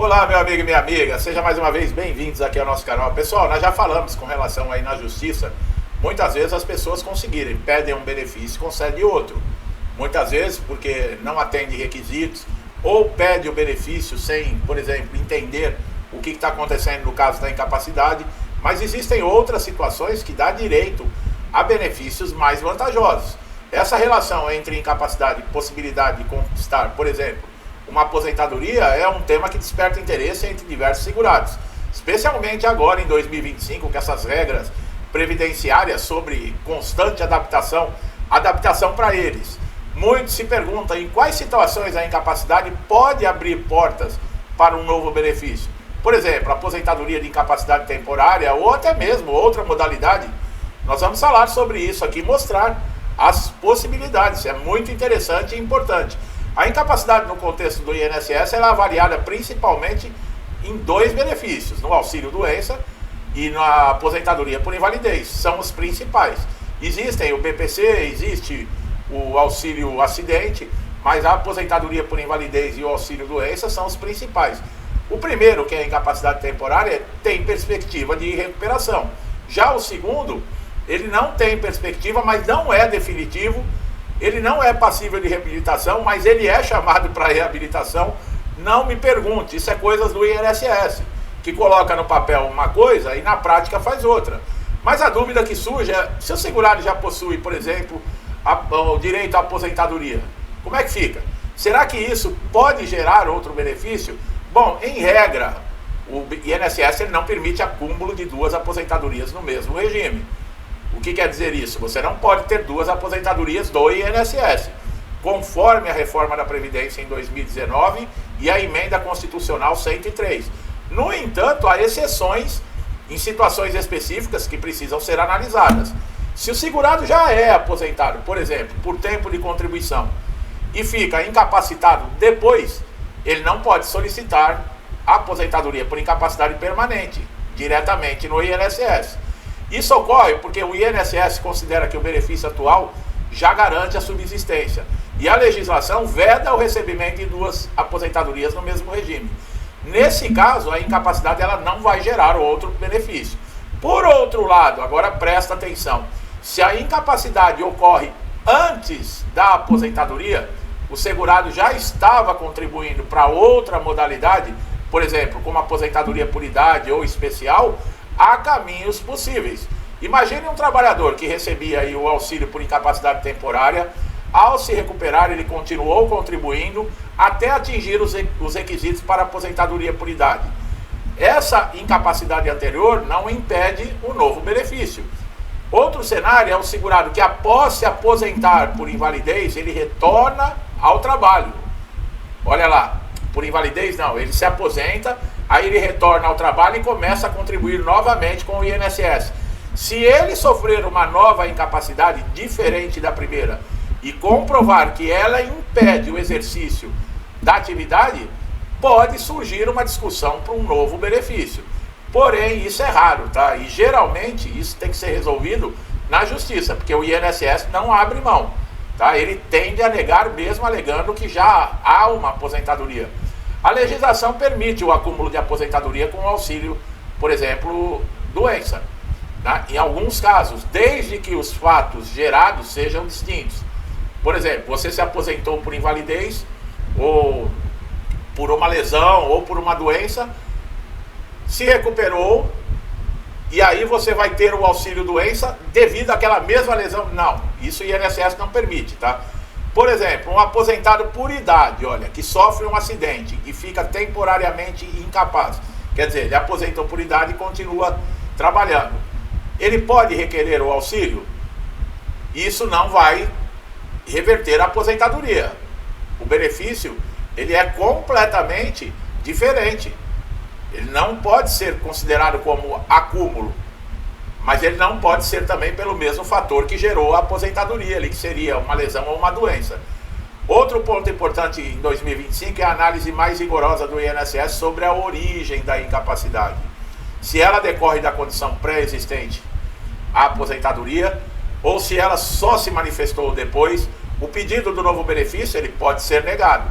Olá, meu amigo e minha amiga, sejam mais uma vez bem-vindos aqui ao nosso canal. Pessoal, nós já falamos com relação aí na justiça, muitas vezes as pessoas conseguirem, pedem um benefício e concedem outro. Muitas vezes porque não atende requisitos ou pede o benefício sem, por exemplo, entender o que está acontecendo no caso da incapacidade, mas existem outras situações que dá direito a benefícios mais vantajosos. Essa relação entre incapacidade e possibilidade de conquistar, por exemplo, uma aposentadoria é um tema que desperta interesse entre diversos segurados, especialmente agora em 2025, com essas regras previdenciárias sobre constante adaptação para eles. Muitos se perguntam em quais situações a incapacidade pode abrir portas para um novo benefício. Por exemplo, aposentadoria de incapacidade temporária ou até mesmo outra modalidade. Nós vamos falar sobre isso aqui, mostrar as possibilidades. É muito interessante e importante. A incapacidade no contexto do INSS ela é avaliada principalmente em dois benefícios, no auxílio-doença e na aposentadoria por invalidez, são os principais. Existem o BPC, existe o auxílio-acidente, mas a aposentadoria por invalidez e o auxílio-doença são os principais. O primeiro, que é a incapacidade temporária, tem perspectiva de recuperação. Já o segundo, ele não tem perspectiva, mas não é definitivo. Ele não é passível de reabilitação, mas ele é chamado para reabilitação. Não me pergunte, isso é coisas do INSS, que coloca no papel uma coisa e na prática faz outra. Mas a dúvida que surge é, se o segurado já possui, por exemplo, o direito à aposentadoria, como é que fica? Será que isso pode gerar outro benefício? Bom, em regra, o INSS ele não permite acúmulo de duas aposentadorias no mesmo regime. O que quer dizer isso? Você não pode ter duas aposentadorias do INSS, conforme a reforma da Previdência em 2019 e a emenda constitucional 103. No entanto, há exceções em situações específicas que precisam ser analisadas. Se o segurado já é aposentado, por exemplo, por tempo de contribuição, e fica incapacitado depois, ele não pode solicitar a aposentadoria por incapacidade permanente, diretamente no INSS. Isso ocorre porque o INSS considera que o benefício atual já garante a subsistência. E a legislação veda o recebimento de duas aposentadorias no mesmo regime. Nesse caso, a incapacidade ela não vai gerar outro benefício. Por outro lado, agora presta atenção, se a incapacidade ocorre antes da aposentadoria, o segurado já estava contribuindo para outra modalidade, por exemplo, como aposentadoria por idade ou especial, há caminhos possíveis. Imagine um trabalhador que recebia aí o auxílio por incapacidade temporária, ao se recuperar ele continuou contribuindo até atingir os requisitos para aposentadoria por idade. Essa incapacidade anterior não impede o novo benefício. Outro cenário é o segurado que após se aposentar por invalidez, ele retorna ao trabalho. Olha lá, por invalidez não, ele se aposenta, aí ele retorna ao trabalho e começa a contribuir novamente com o INSS. Se ele sofrer uma nova incapacidade diferente da primeira e comprovar que ela impede o exercício da atividade, pode surgir uma discussão para um novo benefício. Porém, isso é raro, tá? E geralmente isso tem que ser resolvido na justiça, porque o INSS não abre mão, tá? Ele tende a negar mesmo alegando que já há uma aposentadoria. A legislação permite o acúmulo de aposentadoria com auxílio, por exemplo, doença, tá? Em alguns casos, desde que os fatos gerados sejam distintos. Por exemplo, você se aposentou por invalidez, ou por uma lesão, ou por uma doença, se recuperou, e aí você vai ter o auxílio doença devido àquela mesma lesão. Não, isso o INSS não permite, tá? Por exemplo, um aposentado por idade, olha, que sofre um acidente e fica temporariamente incapaz. Quer dizer, ele aposentou por idade e continua trabalhando. Ele pode requerer o auxílio? Isso não vai reverter a aposentadoria. O benefício, ele é completamente diferente. Ele não pode ser considerado como acúmulo, mas ele não pode ser também pelo mesmo fator que gerou a aposentadoria, ali, que seria uma lesão ou uma doença. Outro ponto importante em 2025 é a análise mais rigorosa do INSS sobre a origem da incapacidade. Se ela decorre da condição pré-existente à aposentadoria, ou se ela só se manifestou depois, o pedido do novo benefício ele pode ser negado.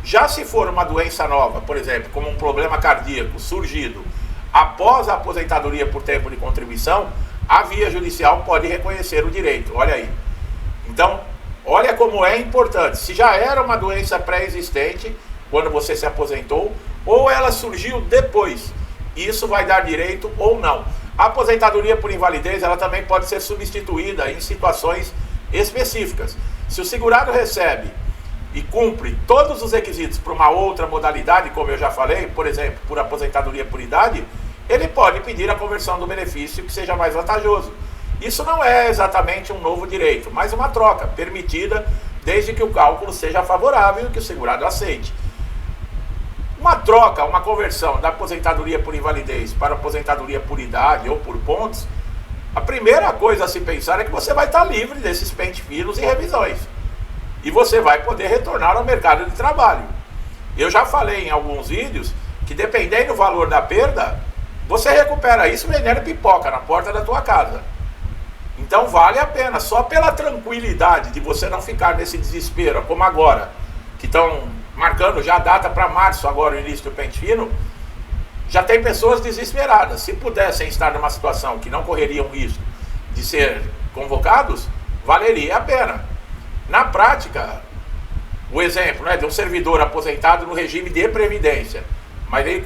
Já se for uma doença nova, por exemplo, como um problema cardíaco surgido após a aposentadoria por tempo de contribuição, a via judicial pode reconhecer o direito. Olha aí. Então, olha como é importante. Se já era uma doença pré-existente, quando você se aposentou, ou ela surgiu depois, isso vai dar direito ou não. A aposentadoria por invalidez, ela também pode ser substituída em situações específicas. Se o segurado recebe e cumpre todos os requisitos para uma outra modalidade, como eu já falei, por exemplo, por aposentadoria por idade, ele pode pedir a conversão do benefício que seja mais vantajoso. Isso não é exatamente um novo direito, mas uma troca permitida desde que o cálculo seja favorável e que o segurado aceite. Uma troca, uma conversão da aposentadoria por invalidez para aposentadoria por idade ou por pontos, a primeira coisa a se pensar é que você vai estar livre desses pente finos e revisões. E você vai poder retornar ao mercado de trabalho. Eu já falei em alguns vídeos que, dependendo do valor da perda, você recupera isso vendendo pipoca na porta da tua casa. Então vale a pena, só pela tranquilidade de você não ficar nesse desespero, como agora, que estão marcando já a data para março, agora o início do pente fino, já tem pessoas desesperadas. Se pudessem estar numa situação que não correriam risco de ser convocados, valeria a pena. Na prática, o exemplo, né, de um servidor aposentado no regime de previdência, mas ele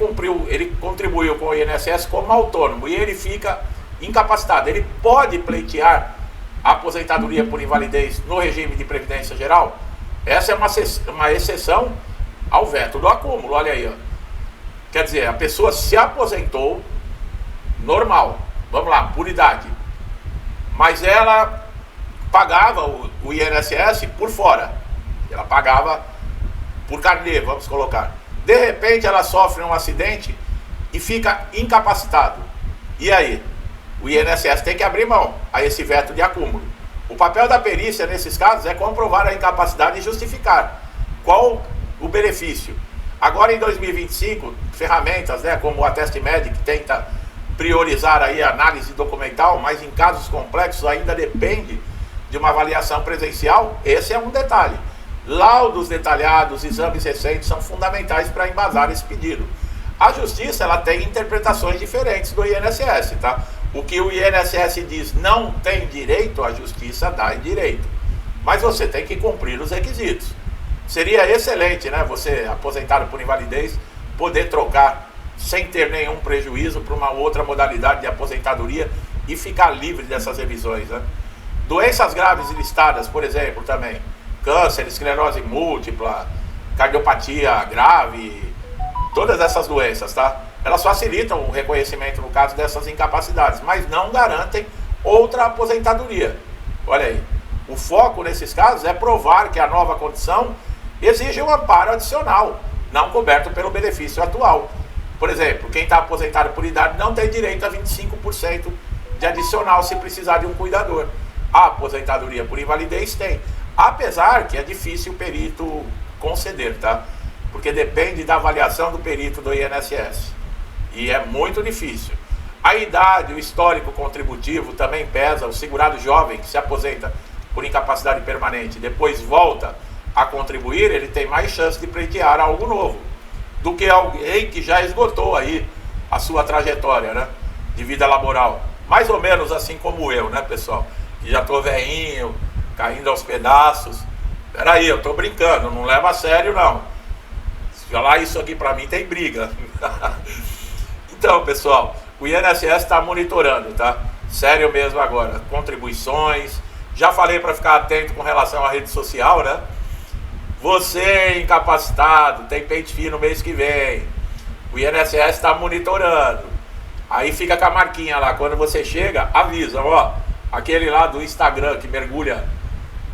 contribuiu com o INSS como autônomo e ele fica incapacitado. Ele pode pleitear a aposentadoria por invalidez no regime de previdência geral? Essa é uma exceção ao veto do acúmulo. Olha aí, ó. Quer dizer, a pessoa se aposentou normal, vamos lá, por idade, mas ela pagava o INSS por fora, ela pagava por carnê, vamos colocar. De repente ela sofre um acidente e fica incapacitado. E aí? O INSS tem que abrir mão a esse veto de acúmulo. O papel da perícia nesses casos é comprovar a incapacidade e justificar qual o benefício. Agora em 2025, ferramentas, né, como o Attest Medic tenta priorizar aí a análise documental, mas em casos complexos ainda depende de uma avaliação presencial. Esse é um detalhe. Laudos detalhados, exames recentes são fundamentais para embasar esse pedido. A justiça, ela tem interpretações diferentes do INSS, tá? O que o INSS diz não tem direito, a justiça dá direito. Mas você tem que cumprir os requisitos. Seria excelente, né, você, aposentado por invalidez, poder trocar sem ter nenhum prejuízo para uma outra modalidade de aposentadoria e ficar livre dessas revisões, né? Doenças graves listadas, por exemplo, também câncer, esclerose múltipla, cardiopatia grave, todas essas doenças, tá? Elas facilitam o reconhecimento no caso dessas incapacidades, mas não garantem outra aposentadoria. Olha aí, o foco nesses casos é provar que a nova condição exige um amparo adicional, não coberto pelo benefício atual. Por exemplo, quem está aposentado por idade não tem direito a 25% de adicional se precisar de um cuidador. A aposentadoria por invalidez tem, apesar que é difícil o perito conceder, tá? Porque depende da avaliação do perito do INSS. E é muito difícil. A idade, o histórico contributivo também pesa. O segurado jovem que se aposenta por incapacidade permanente, depois volta a contribuir, ele tem mais chance de pleitear algo novo do que alguém que já esgotou aí a sua trajetória, né, de vida laboral. Mais ou menos assim como eu, né, pessoal? Que já tô velhinho, caindo aos pedaços. Peraí, eu tô brincando, não leva a sério não. Se falar isso aqui pra mim tem briga. Então, pessoal, o INSS está monitorando, tá? Sério mesmo agora. Contribuições. Já falei para ficar atento com relação à rede social, né? Você incapacitado, tem pente fino no mês que vem. O INSS está monitorando. Aí fica com a marquinha lá. Quando você chega, avisa, ó. Aquele lá do Instagram que mergulha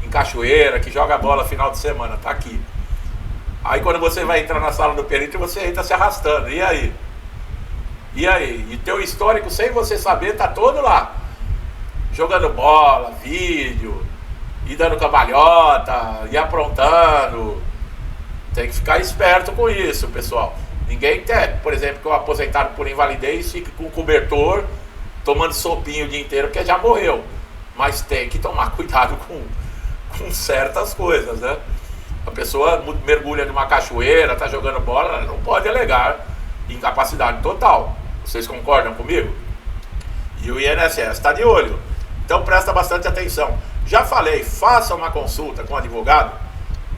em cachoeira, que joga bola final de semana, tá aqui. Aí quando você vai entrar na sala do perito, você entra se arrastando. E aí? E aí? E teu histórico, sem você saber, tá todo lá. Jogando bola, vídeo, e dando cambalhota, e aprontando. Tem que ficar esperto com isso, pessoal. Ninguém quer, por exemplo, que o aposentado por invalidez fique com cobertor, tomando sopinho o dia inteiro, porque já morreu. Mas tem que tomar cuidado com certas coisas, né? A pessoa mergulha numa cachoeira, está jogando bola, ela não pode alegar incapacidade total. Vocês concordam comigo? E o INSS está de olho. Então presta bastante atenção. Já falei, faça uma consulta com o advogado.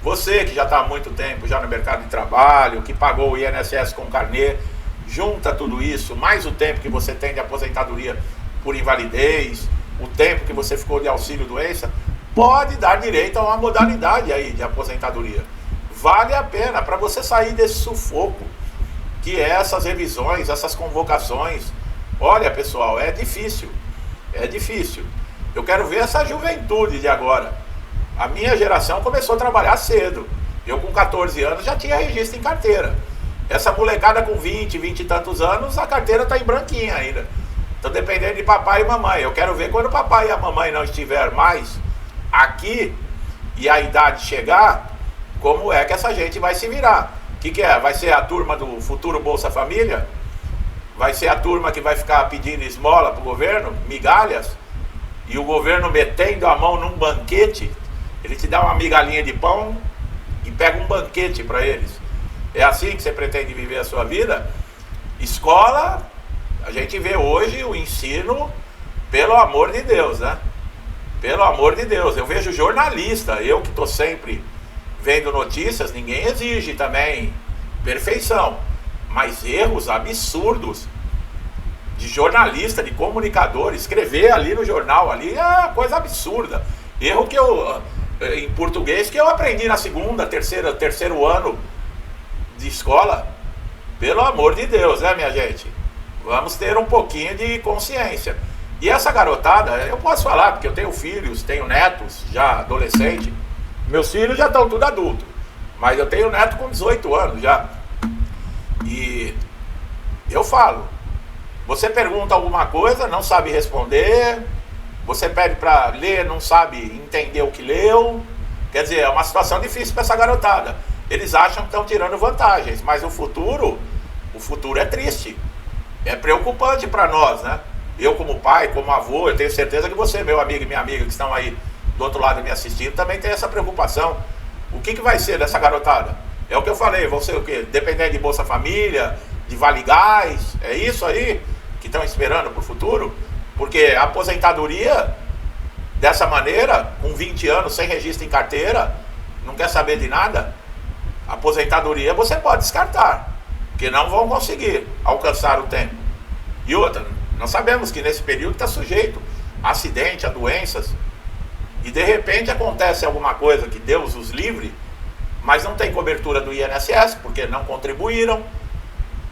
Você que já está há muito tempo já no mercado de trabalho, que pagou o INSS com carnê, junta tudo isso, mais o tempo que você tem de aposentadoria por invalidez, o tempo que você ficou de auxílio-doença, pode dar direito a uma modalidade aí de aposentadoria. Vale a pena para você sair desse sufoco, que é essas revisões, essas convocações. Olha, pessoal, é difícil. É difícil. Eu quero ver essa juventude de agora. A minha geração começou a trabalhar cedo. Eu com 14 anos já tinha registro em carteira. Essa molecada com 20 e tantos anos, a carteira está em branquinha ainda. Então dependendo de papai e mamãe. Eu quero ver quando o papai e a mamãe não estiver mais aqui e a idade chegar, como é que essa gente vai se virar. O que é? Vai ser a turma do futuro Bolsa Família? Vai ser a turma que vai ficar pedindo esmola para o governo, migalhas, e o governo metendo a mão num banquete, ele te dá uma migalhinha de pão e pega um banquete para eles. É assim que você pretende viver a sua vida? Escola, a gente vê hoje o ensino, pelo amor de Deus, né? Pelo amor de Deus, eu vejo jornalista, eu que estou sempre vendo notícias, ninguém exige também perfeição, mas erros absurdos de jornalista, de comunicador, escrever ali no jornal, ali é coisa absurda. Erro que eu, em português, que eu aprendi na terceiro ano de escola. Pelo amor de Deus, né, minha gente? Vamos ter um pouquinho de consciência. E essa garotada, eu posso falar, porque eu tenho filhos, tenho netos, já adolescente. Meus filhos já estão tudo adultos, mas eu tenho neto com 18 anos já. E eu falo, você pergunta alguma coisa, não sabe responder, você pede para ler, não sabe entender o que leu. Quer dizer, é uma situação difícil para essa garotada. Eles acham que estão tirando vantagens, mas o futuro é triste. É preocupante para nós, né? Eu como pai, como avô, eu tenho certeza que você, meu amigo e minha amiga que estão aí do outro lado me assistindo, também tem essa preocupação. O que vai ser dessa garotada? É o que eu falei, vão ser o quê? Dependendo de Bolsa Família, de Vale Gás, é isso aí que estão esperando para o futuro? Porque a aposentadoria, dessa maneira, com 20 anos, sem registro em carteira, não quer saber de nada, a aposentadoria você pode descartar, porque não vão conseguir alcançar o tempo. E outra, nós sabemos que nesse período está sujeito a acidente, a doenças, e de repente acontece alguma coisa que Deus os livre, mas não tem cobertura do INSS, porque não contribuíram.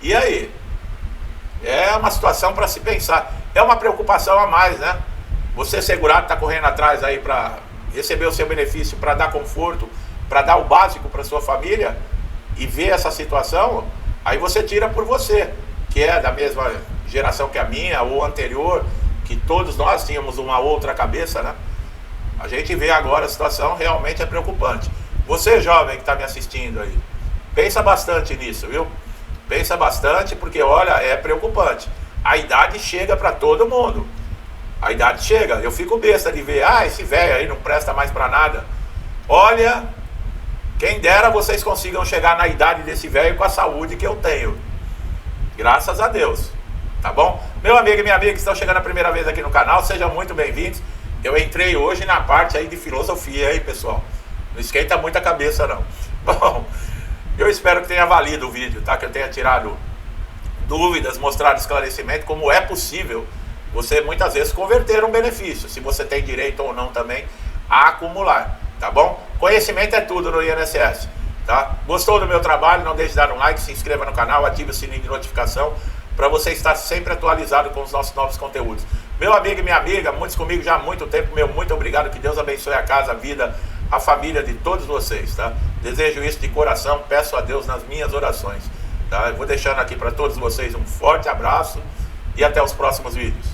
E aí? É uma situação para se pensar. É uma preocupação a mais, né? Você segurado está correndo atrás aí para receber o seu benefício, para dar conforto, para dar o básico para sua família, e ver essa situação, aí você tira por você, que é da mesma geração que a minha, ou anterior, que todos nós tínhamos uma outra cabeça, né? A gente vê agora a situação, realmente é preocupante. Você jovem que está me assistindo aí, pensa bastante nisso, viu? Pensa bastante, porque olha, é preocupante. A idade chega para todo mundo. A idade chega. Eu fico besta de ver, esse velho aí não presta mais para nada. Olha, quem dera vocês consigam chegar na idade desse velho com a saúde que eu tenho. Graças a Deus. Tá bom? Meu amigo e minha amiga que estão chegando a primeira vez aqui no canal, sejam muito bem-vindos. Eu entrei hoje na parte aí de filosofia aí, pessoal. Não esquenta muito a cabeça, não. Bom, eu espero que tenha valido o vídeo, tá? Que eu tenha tirado dúvidas, mostrado esclarecimento, como é possível você muitas vezes converter um benefício, se você tem direito ou não também a acumular, tá bom? Conhecimento é tudo no INSS, tá? Gostou do meu trabalho? Não deixe de dar um like, se inscreva no canal, ative o sininho de notificação para você estar sempre atualizado com os nossos novos conteúdos. Meu amigo e minha amiga, muitos comigo já há muito tempo, meu muito obrigado, que Deus abençoe a casa, a vida, a família de todos vocês, tá? Desejo isso de coração, peço a Deus nas minhas orações, tá? Eu vou deixando aqui para todos vocês um forte abraço e até os próximos vídeos.